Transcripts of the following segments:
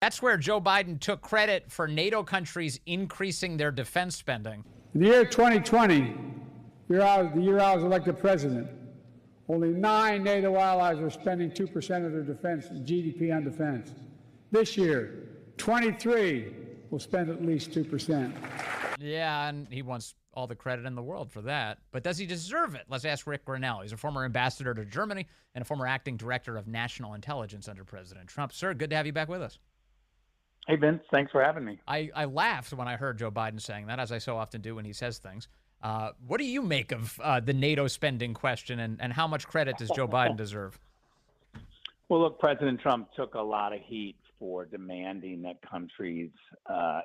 That's where Joe Biden took credit for NATO countries increasing their defense spending. In the year 2020, the year I was elected president, only 9 NATO allies were spending 2% of their defense GDP on defense. This year, 23 will spend at least 2%. Yeah, and he wants all the credit in the world for that. But does he deserve it? Let's ask Rick Grenell. He's a former ambassador to Germany and a former acting director of national intelligence under President Trump. Sir, good to have you back with us. Hey, Vince. Thanks for having me. I laughed when I heard Joe Biden saying that, as I so often do when he says things. What do you make of the NATO spending question, and how much credit does Joe Biden deserve? Well, look, President Trump took a lot of heat for demanding that countries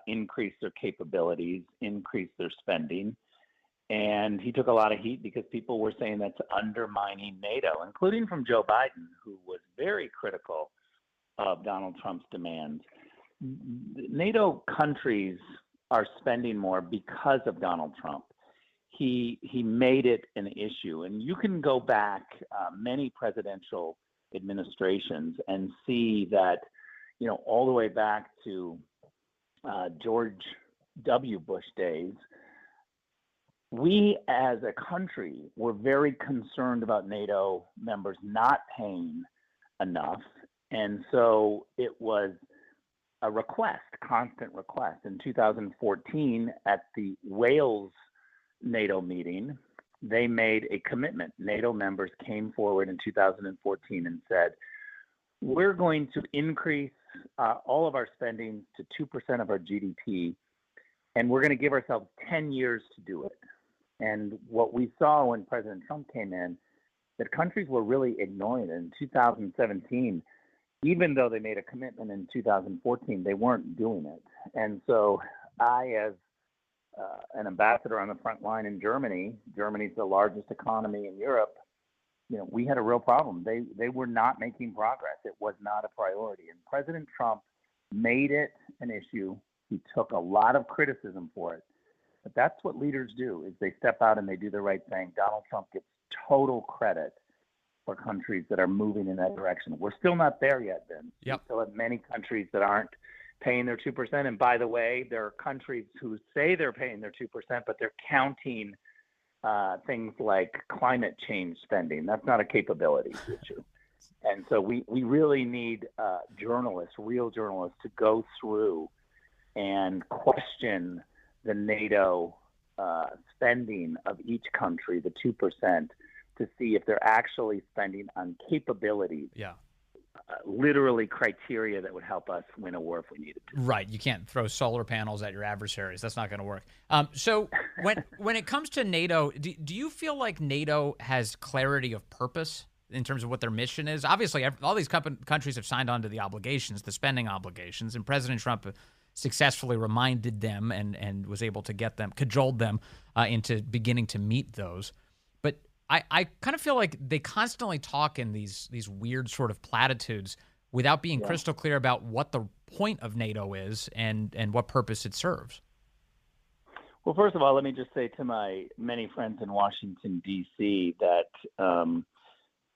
increase their capabilities, increase their spending. And he took a lot of heat because people were saying that's undermining NATO, including from Joe Biden, who was very critical of Donald Trump's demands. NATO countries are spending more because of Donald Trump. He made it an issue. And you can go back many presidential administrations and see that, you know, all the way back to George W. Bush days, we as a country were very concerned about NATO members not paying enough. And so it was a request, constant request. In 2014, at the Wales NATO meeting, they made a commitment. NATO members came forward in 2014 and said, we're going to increase all of our spending to 2% of our GDP, and we're going to give ourselves 10 years to do it. And what we saw when President Trump came in, that countries were really ignoring it. In 2017, even though they made a commitment in 2014, they weren't doing it. And so I, as an ambassador on the front line in Germany, Germany's the largest economy in Europe, you know, we had a real problem. They were not making progress. It was not a priority. And President Trump made it an issue. He took a lot of criticism for it. But that's what leaders do, is they step out and they do the right thing. Donald Trump gets total credit for countries that are moving in that direction. We're still not there yet, Ben. Yep. We still have many countries that aren't paying their 2%. And by the way, there are countries who say they're paying their 2%, but they're counting things like climate change spending. That's not a capability issue. And so we really need journalists, real journalists, to go through and question the NATO spending of each country, the 2%, to see if they're actually spending on capabilities. Yeah. Literally criteria that would help us win a war if we needed to. Right. You can't throw solar panels at your adversaries. That's not going to work. So when it comes to NATO, do you feel like NATO has clarity of purpose in terms of what their mission is? Obviously, all these countries have signed on to the obligations, the spending obligations, and President Trump successfully reminded them and was able to get them, cajoled them into beginning to meet those. But I kind of feel like they constantly talk in these weird sort of platitudes without being crystal clear about what the point of NATO is and what purpose it serves. Well, first of all, let me just say to my many friends in Washington, D.C., that,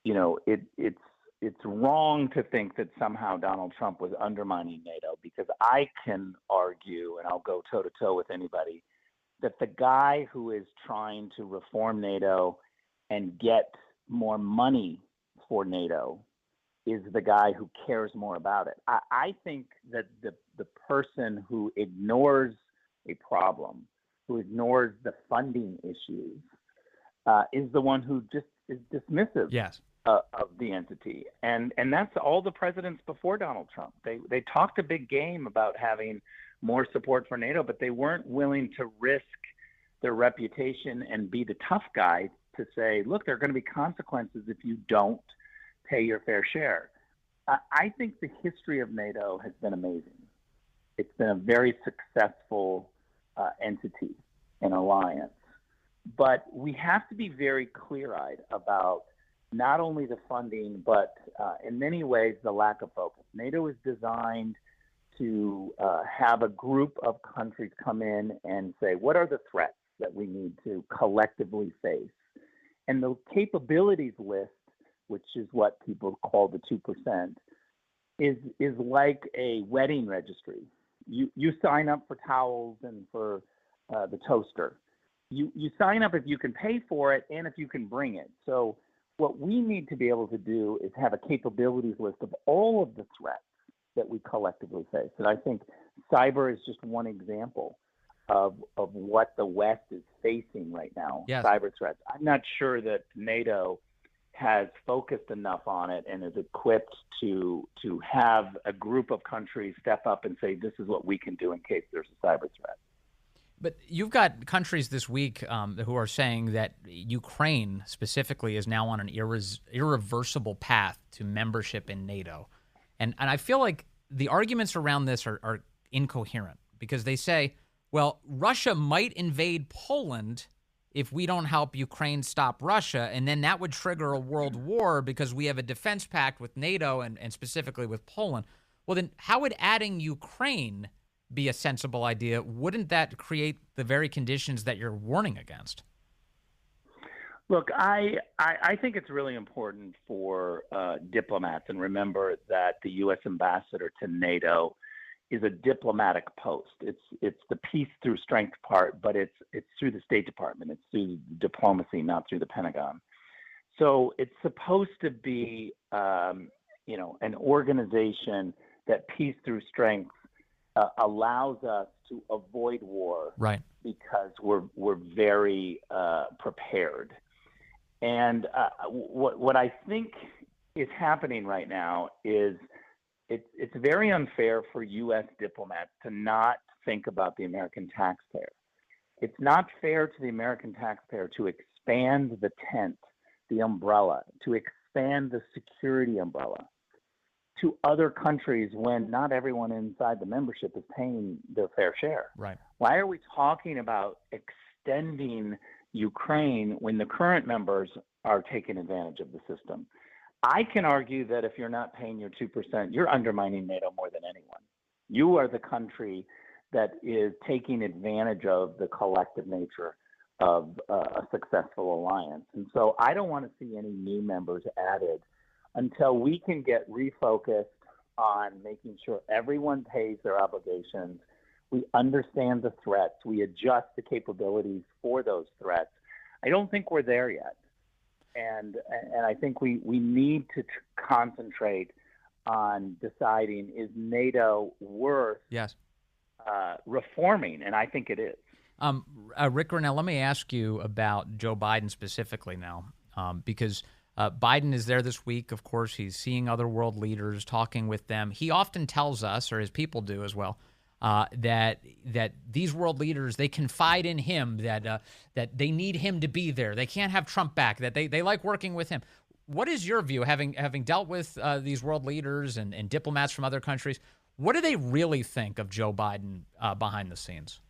you know, it's wrong to think that somehow Donald Trump was undermining NATO, because I can argue, and I'll go toe-to-toe with anybody, that the guy who is trying to reform NATO and get more money for NATO is the guy who cares more about it. I think that the person who ignores a problem, who ignores the funding issues, is the one who just is dismissive of the entity. And that's all the presidents before Donald Trump. They talked a big game about having more support for NATO, but they weren't willing to risk their reputation and be the tough guy to say, look, there are going to be consequences if you don't pay your fair share. I think the history of NATO has been amazing. It's been a very successful entity and alliance. But we have to be very clear-eyed about not only the funding, but in many ways, the lack of focus. NATO is designed to have a group of countries come in and say, what are the threats that we need to collectively face? And the capabilities list, which is what people call the 2%, is like a wedding registry. You sign up for towels and for the toaster. You sign up if you can pay for it and if you can bring it. So what we need to be able to do is have a capabilities list of all of the threats that we collectively face. And I think cyber is just one example of what the West is facing right now, Yes. cyber threats. I'm not sure that NATO has focused enough on it and is equipped to have a group of countries step up and say, this is what we can do in case there's a cyber threat. But you've got countries this week who are saying that Ukraine specifically is now on an irreversible path to membership in NATO. And I feel like the arguments around this are incoherent because they say, well, Russia might invade Poland if we don't help Ukraine stop Russia, and then that would trigger a world war because we have a defense pact with NATO and specifically with Poland. Well, then how would adding Ukraine be a sensible idea? Wouldn't that create the very conditions that you're warning against? Look, I think it's really important for diplomats, and remember that the U.S. ambassador to NATO is a diplomatic post. It's the peace through strength part, but it's through the State Department. It's through diplomacy, not through the Pentagon. So it's supposed to be, an organization that peace through strength allows us to avoid war, right? Because we're very prepared. And what I think is happening right now is it's very unfair for U.S. diplomats to not think about the American taxpayer. It's not fair to the American taxpayer to expand the tent, the umbrella, to expand the security umbrella to other countries when not everyone inside the membership is paying their fair share. Right. Why are we talking about extending Ukraine when the current members are taking advantage of the system? I can argue that if you're not paying your 2%, you're undermining NATO more than anyone. You are the country that is taking advantage of the collective nature of a successful alliance. And so I don't want to see any new members added until we can get refocused on making sure everyone pays their obligations. We understand the threats. We adjust the capabilities for those threats. I don't think we're there yet. And I think we need to concentrate on deciding, is NATO worth reforming? And I think it is. Rick Grenell, let me ask you about Joe Biden specifically now, because Biden is there this week. Of course, he's seeing other world leaders, talking with them. He often tells us, or his people do as well, that these world leaders, they confide in him, that they need him to be there. They can't have Trump back, that they like working with him. What is your view, having dealt with these world leaders and diplomats from other countries? What do they really think of Joe Biden behind the scenes?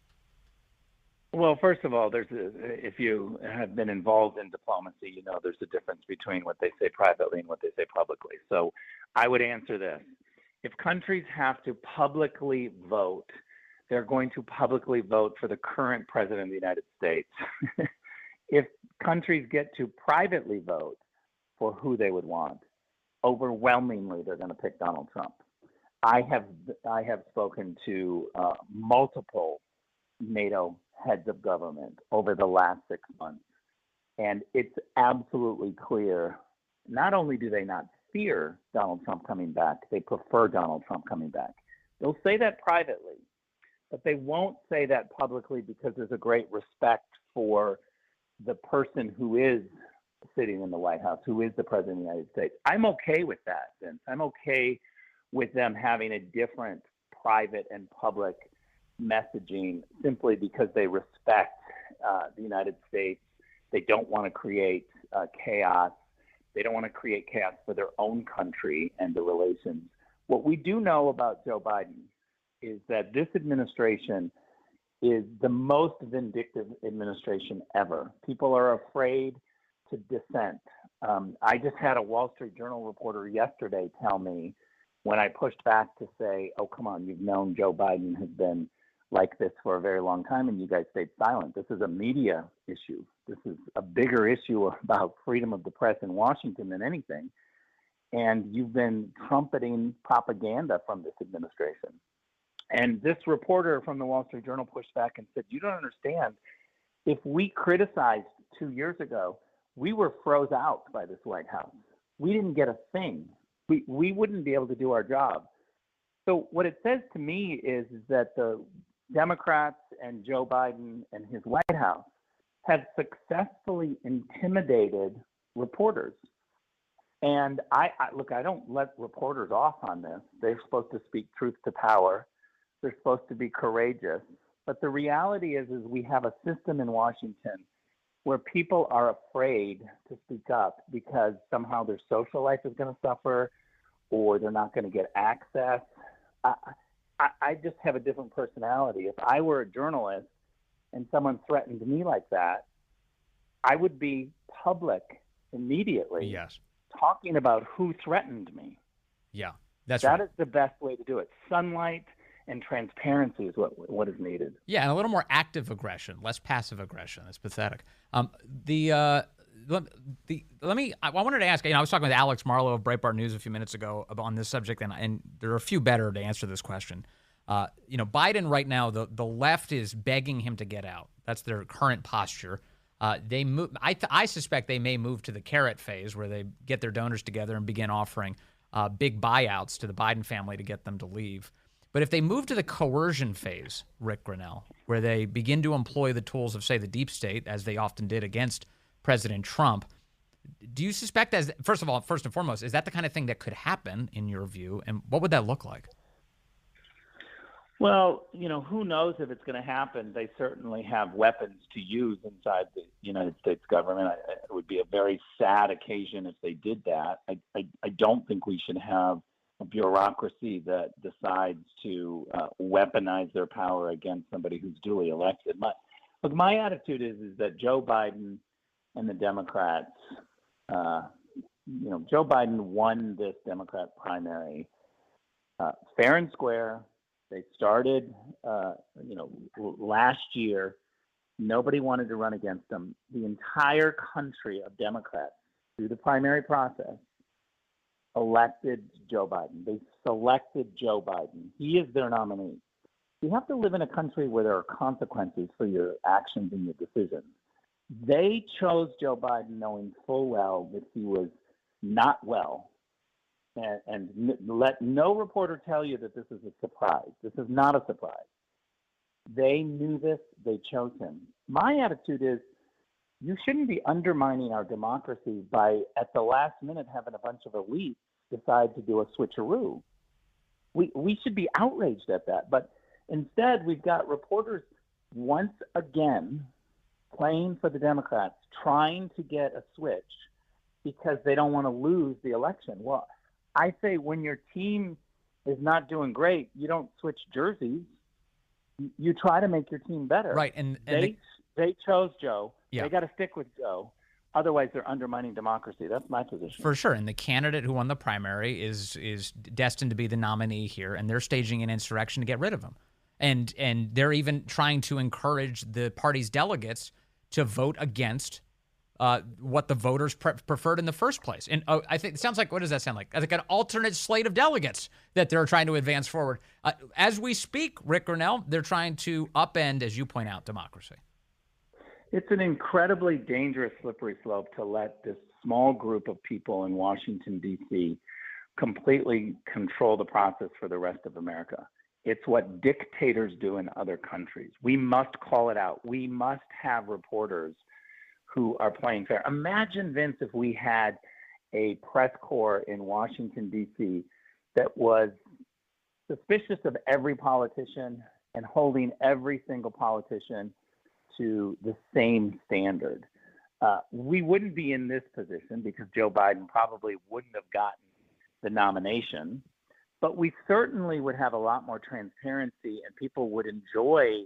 Well, first of all, if you have been involved in diplomacy, you know there's a difference between what they say privately and what they say publicly. So I would answer this. If countries have to publicly vote, they're going to publicly vote for the current president of the United States. If countries get to privately vote for who they would want, overwhelmingly they're going to pick Donald Trump. I have spoken to multiple NATO heads of government over the last 6 months, and it's absolutely clear. Not only do they not fear Donald Trump coming back, they prefer Donald Trump coming back. They'll say that privately, but they won't say that publicly because there's a great respect for the person who is sitting in the White House, who is the president of the United States. I'm okay with that, Vince. I'm okay with them having a different private and public messaging simply because they respect the United States. They don't want to create chaos. They don't want to create chaos for their own country and the relations. What we do know about Joe Biden is that this administration is the most vindictive administration ever. People are afraid to dissent. I just had a Wall Street Journal reporter yesterday tell me, when I pushed back to say, oh, come on, you've known Joe Biden has been like this for a very long time, and you guys stayed silent. This is a media issue. This is a bigger issue about freedom of the press in Washington than anything. and you've been trumpeting propaganda from this administration. And this reporter from the Wall Street Journal pushed back and said, you don't understand. If we criticized 2 years ago, we were froze out by this White House. We didn't get a thing. We wouldn't be able to do our job. So what it says to me is that the Democrats and Joe Biden and his White House have successfully intimidated reporters. And I don't let reporters off on this. They're supposed to speak truth to power. They're supposed to be courageous. But the reality is we have a system in Washington where people are afraid to speak up because somehow their social life is going to suffer or they're not going to get access. I just have a different personality. If I were a journalist and someone threatened me like that, I would be public immediately. Yes. Talking about who threatened me. Yeah, that right. Is the best way to do it. Sunlight and transparency is what is needed. Yeah, and a little more active aggression, less passive aggression. It's pathetic. I wanted to ask. I was talking with Alex Marlowe of Breitbart News a few minutes ago on this subject, and there are a few better to answer this question. Biden right now, the left is begging him to get out. That's their current posture. They move. I suspect they may move to the carrot phase, where they get their donors together and begin offering big buyouts to the Biden family to get them to leave. But if they move to the coercion phase, Rick Grenell, where they begin to employ the tools of, say, the deep state, as they often did against President Trump, do you suspect, first and foremost, is that the kind of thing that could happen in your view, and what would that look like? Well, who knows if it's going to happen? They certainly have weapons to use inside the United States government. It would be a very sad occasion if they did that. I don't think we should have a bureaucracy that decides to weaponize their power against somebody who's duly elected. My attitude is that Joe Biden and the Democrats, Joe Biden won this Democrat primary fair and square. They started, last year. Nobody wanted to run against him. The entire country of Democrats, through the primary process, elected Joe Biden. They selected Joe Biden. He is their nominee. You have to live in a country where there are consequences for your actions and your decisions. They chose Joe Biden knowing full well that he was not well. And let no reporter tell you that this is a surprise. This is not a surprise. They knew this. They chose him. My attitude is you shouldn't be undermining our democracy by, at the last minute, having a bunch of elites decide to do a switcheroo. We should be outraged at that. But instead, we've got reporters once again playing for the Democrats, trying to get a switch because they don't want to lose the election. Well, I say when your team is not doing great, you don't switch jerseys. You try to make your team better. Right, and they chose Joe. Yeah. They got to stick with Joe. Otherwise, they're undermining democracy. That's my position. For sure. And the candidate who won the primary is destined to be the nominee here, and they're staging an insurrection to get rid of him. And they're even trying to encourage the party's delegates to vote against what the voters preferred in the first place. And I think it sounds like, what does that sound like? Like an alternate slate of delegates that they're trying to advance forward. As we speak, Rick Grenell, they're trying to upend, as you point out, democracy. It's an incredibly dangerous slippery slope to let this small group of people in Washington, D.C. completely control the process for the rest of America. It's what dictators do in other countries. We must call it out. We must have reporters who are playing fair. Imagine, Vince, if we had a press corps in Washington, D.C. that was suspicious of every politician and holding every single politician to the same standard. We wouldn't be in this position because Joe Biden probably wouldn't have gotten the nomination, but we certainly would have a lot more transparency and people would enjoy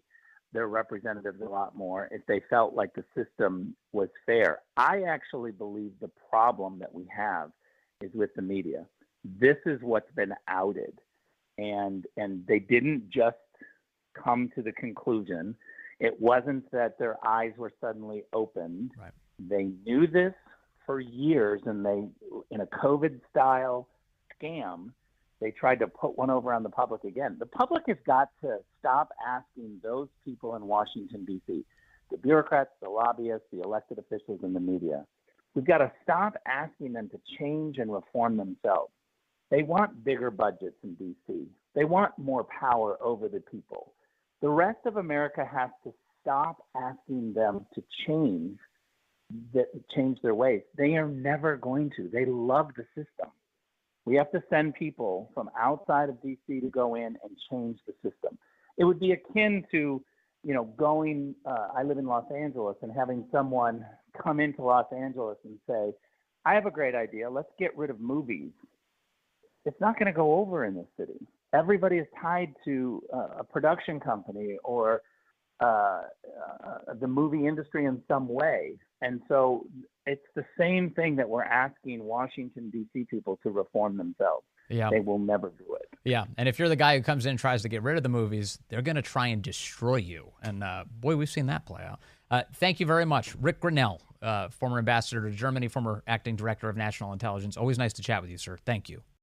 their representatives a lot more if they felt like the system was fair. I actually believe the problem that we have is with the media. This is what's been outed. And they didn't just come to the conclusion. It wasn't that their eyes were suddenly opened. Right. They knew this for years, and they, in a COVID-style scam, they tried to put one over on the public again. The public has got to stop asking those people in Washington, D.C., the bureaucrats, the lobbyists, the elected officials, and the media. We've got to stop asking them to change and reform themselves. They want bigger budgets in D.C. They want more power over the people. The rest of America has to stop asking them to change their ways. They are never going to. They love the system. We have to send people from outside of D.C. to go in and change the system. It would be akin to, going, I live in Los Angeles, and having someone come into Los Angeles and say, I have a great idea. Let's get rid of movies. It's not going to go over in this city. Everybody is tied to a production company or the movie industry in some way. And so it's the same thing that we're asking Washington, D.C. people to reform themselves. Yeah. They will never do it. Yeah. And if you're the guy who comes in and tries to get rid of the movies, they're going to try and destroy you. And boy, we've seen that play out. Thank you very much. Rick Grenell, former ambassador to Germany, former acting director of national intelligence. Always nice to chat with you, sir. Thank you.